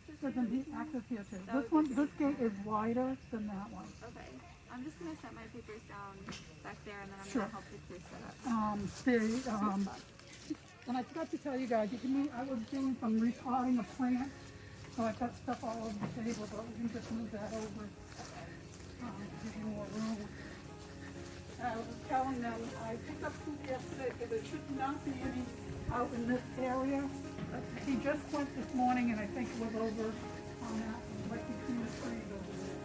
There's here? access here too. That would be This gate is wider than that one. Okay. I'm just going to set my papers down back there, and then I'm Sure. going to help the crew set up. And I forgot to tell you guys, I was doing some repotting of plants, so I've got stuff all over the table, but we can just move that over to give you more room. I was telling them, I picked up food yesterday, so there should not be any out in this area. He just went this morning, and I think it was over on that, like between the trees over there.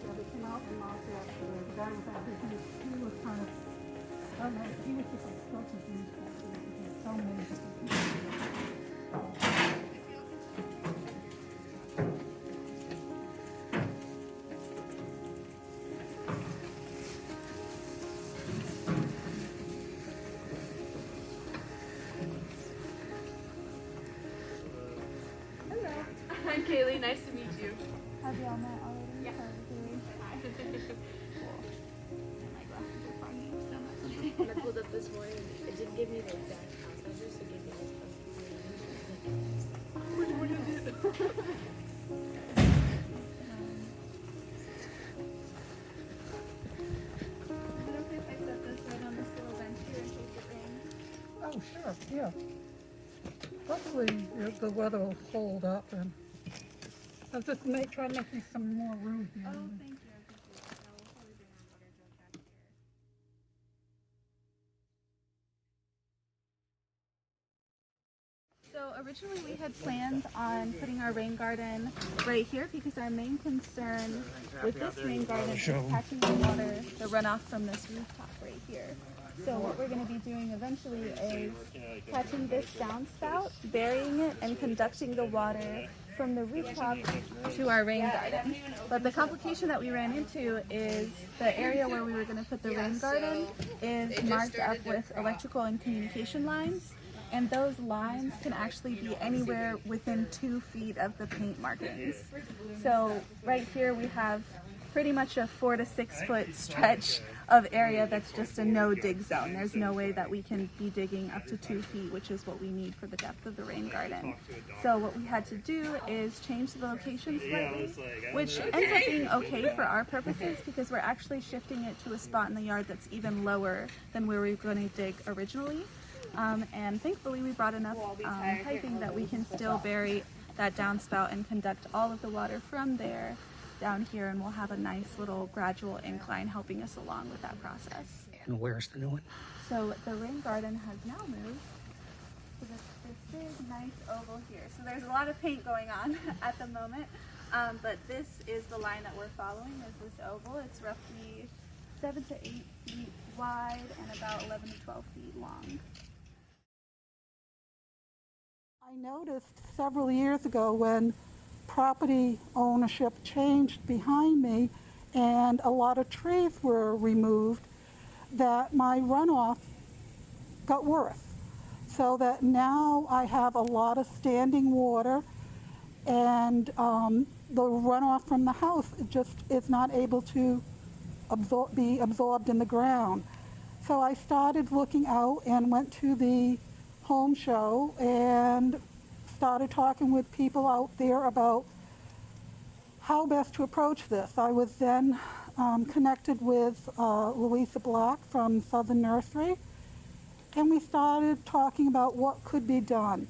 So they came out and marked that, the guy was out there, he was kind of, I don't know, he was just like so confused. He had so many different people. Hi, Kaylee. Nice to meet you. Have you all met already? Yeah. Hi. Cool. My glasses are fogging up so much. When I pulled up this morning, it didn't give me the exact house address, it gave me Is it okay if I set this right on this little bench here in case it rains? Oh, sure, yeah. Hopefully the weather will hold up, and I'll just try to make you some more room here. Oh, thank you. I appreciate it. We'll probably bring our water jug back here. So originally we had planned on putting our rain garden right here because our main concern with this rain garden is catching the water, the runoff from this rooftop right here. So what we're going to be doing eventually is catching this downspout, burying it, and conducting the water from the rooftop to our rain garden. But the complication that we ran into is the area where we were going to put the rain garden is marked up with electrical and communication lines. And those lines can actually be anywhere within 2 feet of the paint markings. So right here we have pretty much a 4 to 6 foot stretch of area that's just a no dig zone. There's no way that we can be digging up to 2 feet, which is what we need for the depth of the rain garden. So what we had to do is change the location slightly, which ends up being okay for our purposes because we're actually shifting it to a spot in the yard that's even lower than where we were going to dig originally. And thankfully we brought enough piping that we can still bury that downspout and conduct all of the water from there down here, and we'll have a nice little gradual incline helping us along with that process. And where's the new one? So the rain garden has now moved to this big nice oval here. So there's a lot of paint going on at the moment, but this is the line that we're following, is this oval. It's roughly 7 to 8 feet wide and about 11 to 12 feet long. I noticed several years ago when property ownership changed behind me and a lot of trees were removed that my runoff got worse. So that now I have a lot of standing water and the runoff from the house just is not able to be absorbed in the ground. So I started looking out and went to the home show and started talking with people out there about how best to approach this. I was then connected with Louisa Black from Southern Nursery, and we started talking about what could be done.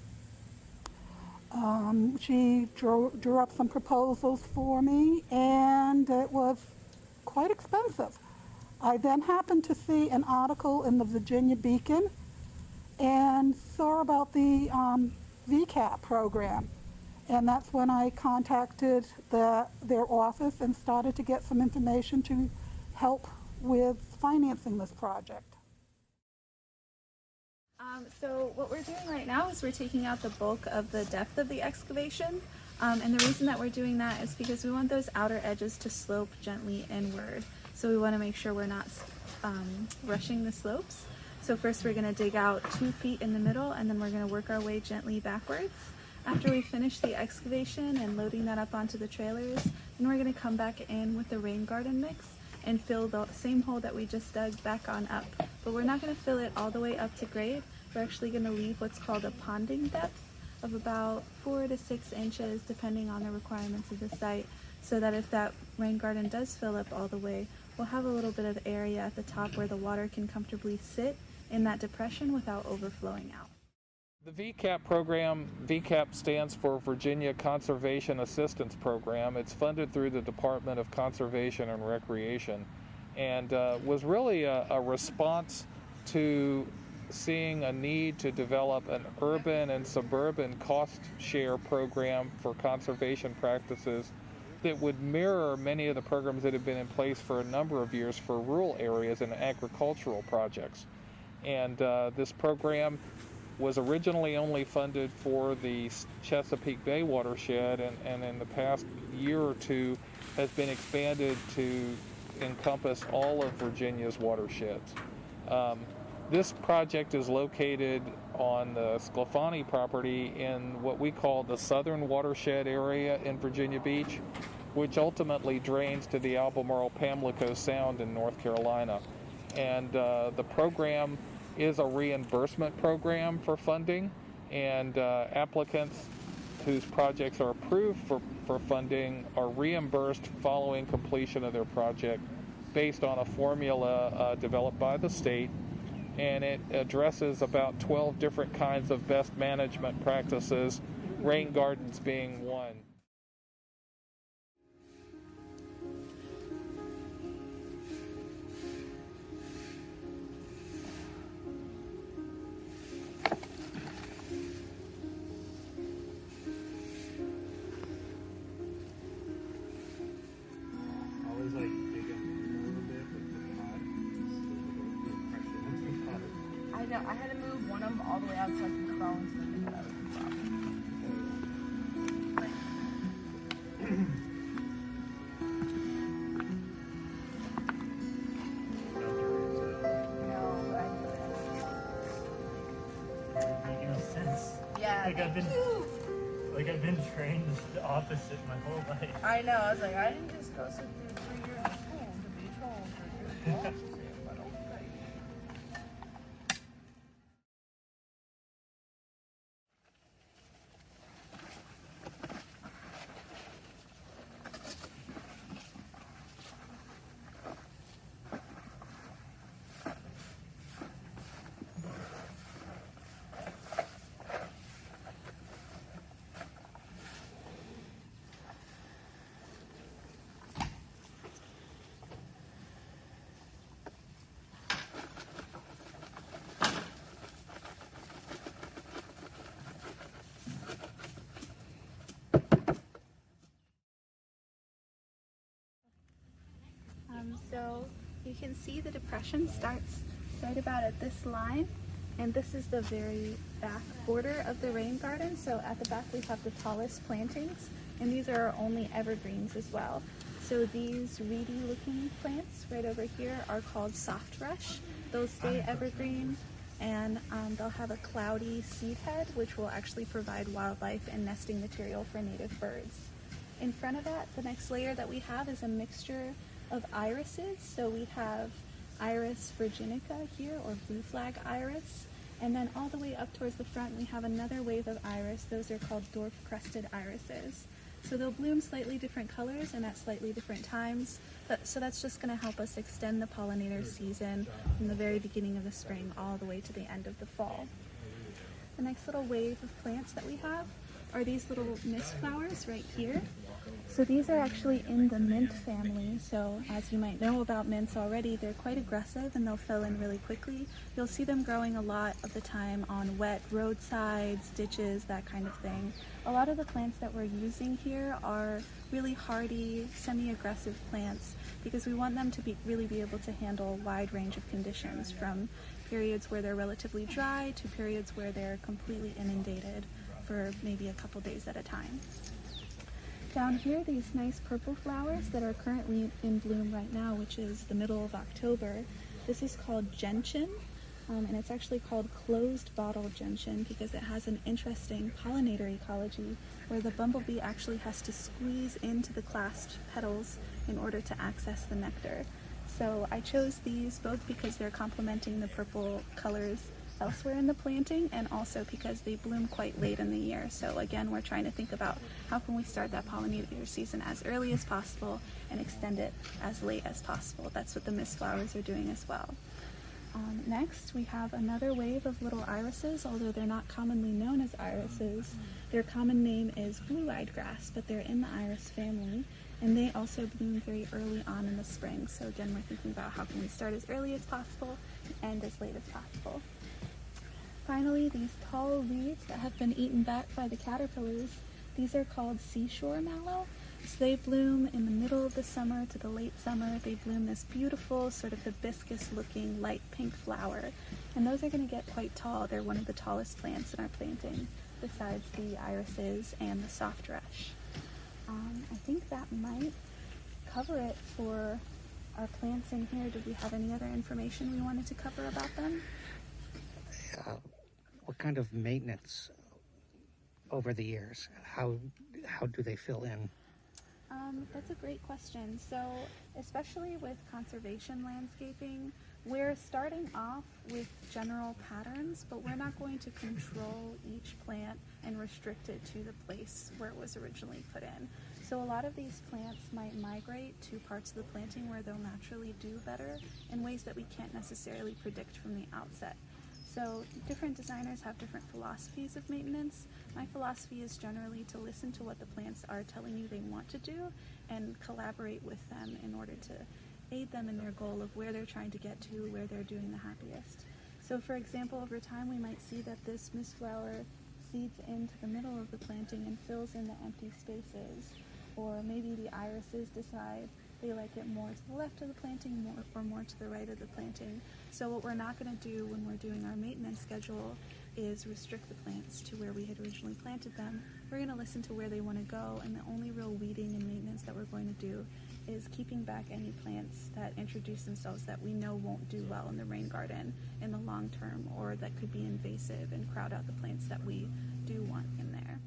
She drew up some proposals for me, and it was quite expensive. I then happened to see an article in the Virginia Beacon and saw about the VCAP program. And that's when I contacted their office and started to get some information to help with financing this project. So what we're doing right now is we're taking out the bulk of the depth of the excavation. And the reason that we're doing that is because we want those outer edges to slope gently inward. So we want to make sure we're not rushing the slopes. So first we're going to dig out 2 feet in the middle, and then we're going to work our way gently backwards. After we finish the excavation and loading that up onto the trailers, then we're going to come back in with the rain garden mix and fill the same hole that we just dug back on up. But we're not going to fill it all the way up to grade. We're actually going to leave what's called a ponding depth of about 4 to 6 inches depending on the requirements of the site, so that if that rain garden does fill up all the way, we'll have a little bit of area at the top where the water can comfortably sit in that depression without overflowing out. The VCAP program, VCAP stands for Virginia Conservation Assistance Program. It's funded through the Department of Conservation and Recreation, and was really a response to seeing a need to develop an urban and suburban cost share program for conservation practices that would mirror many of the programs that have been in place for a number of years for rural areas and agricultural projects. And this program was originally only funded for the Chesapeake Bay watershed, and in the past year or two has been expanded to encompass all of Virginia's watersheds. This project is located on the Sclafani property in what we call the southern watershed area in Virginia Beach, which ultimately drains to the Albemarle Pamlico Sound in North Carolina. And the program is a reimbursement program for funding, and applicants whose projects are approved for funding are reimbursed following completion of their project based on a formula developed by the state, and it addresses about 12 different kinds of best management practices, rain gardens being one. Always like dig up a little bit with the pot. Pressure into the pot. I know. I had to move one of them all the way out so I could crawl into the middle of the top. No, but I knew it. Making no sense. Yeah, Like thank I've been, you. like I've been trained the opposite my whole life. I know. I was like, I didn't just go sit through 3 years of school to be told that you're the opposite, but okay. So you can see the depression starts right about at this line, and this is the very back border of the rain garden. So at the back we have the tallest plantings, and these are our only evergreens as well. So these reedy looking plants right over here are called soft rush. They'll stay evergreen, and they'll have a cloudy seed head, which will actually provide wildlife and nesting material for native birds. In front of that, the next layer that we have is a mixture of irises. So we have Iris virginica here, or blue flag iris, and then all the way up towards the front we have another wave of iris. Those are called dwarf crested irises. So they'll bloom slightly different colors and at slightly different times, so that's just going to help us extend the pollinator season from the very beginning of the spring all the way to the end of the fall. The next little wave of plants that we have are these little mist flowers right here. So these are actually in the mint family. So as you might know about mints already, they're quite aggressive and they'll fill in really quickly. You'll see them growing a lot of the time on wet roadsides, ditches, that kind of thing. A lot of the plants that we're using here are really hardy, semi-aggressive plants because we want them to really be able to handle a wide range of conditions, from periods where they're relatively dry to periods where they're completely inundated for maybe a couple days at a time. Down here, these nice purple flowers that are currently in bloom right now, which is the middle of October. This is called gentian, and it's actually called closed bottle gentian because it has an interesting pollinator ecology where the bumblebee actually has to squeeze into the clasped petals in order to access the nectar. So I chose these both because they're complementing the purple colors elsewhere in the planting, and also because they bloom quite late in the year. So again, we're trying to think about how can we start that pollinator season as early as possible and extend it as late as possible. That's what the mist flowers are doing as well. Next, we have another wave of little irises, although they're not commonly known as irises. Their common name is blue-eyed grass, but they're in the iris family, and they also bloom very early on in the spring. So again, we're thinking about how can we start as early as possible and end as late as possible. Finally, these tall leaves that have been eaten back by the caterpillars, these are called seashore mallow. So they bloom in the middle of the summer to the late summer. They bloom this beautiful sort of hibiscus looking light pink flower. And those are going to get quite tall. They're one of the tallest plants in our planting, besides the irises and the soft rush. I think that might cover it for our plants in here. Did we have any other information we wanted to cover about them? What kind of maintenance over the years? How do they fill in? That's a great question. So, especially with conservation landscaping, we're starting off with general patterns, but we're not going to control each plant and restrict it to the place where it was originally put in. So a lot of these plants might migrate to parts of the planting where they'll naturally do better in ways that we can't necessarily predict from the outset. So different designers have different philosophies of maintenance. My philosophy is generally to listen to what the plants are telling you they want to do and collaborate with them in order to aid them in their goal of where they're trying to get to, where they're doing the happiest. So for example, over time we might see that this mist flower seeds into the middle of the planting and fills in the empty spaces. Or maybe the irises decide they like it more to the left of the planting or more to the right of the planting. So what we're not going to do when we're doing our maintenance schedule is restrict the plants to where we had originally planted them. We're going to listen to where they want to go, and the only real weeding and maintenance that we're going to do is keeping back any plants that introduce themselves that we know won't do well in the rain garden in the long term, or that could be invasive and crowd out the plants that we do want in there.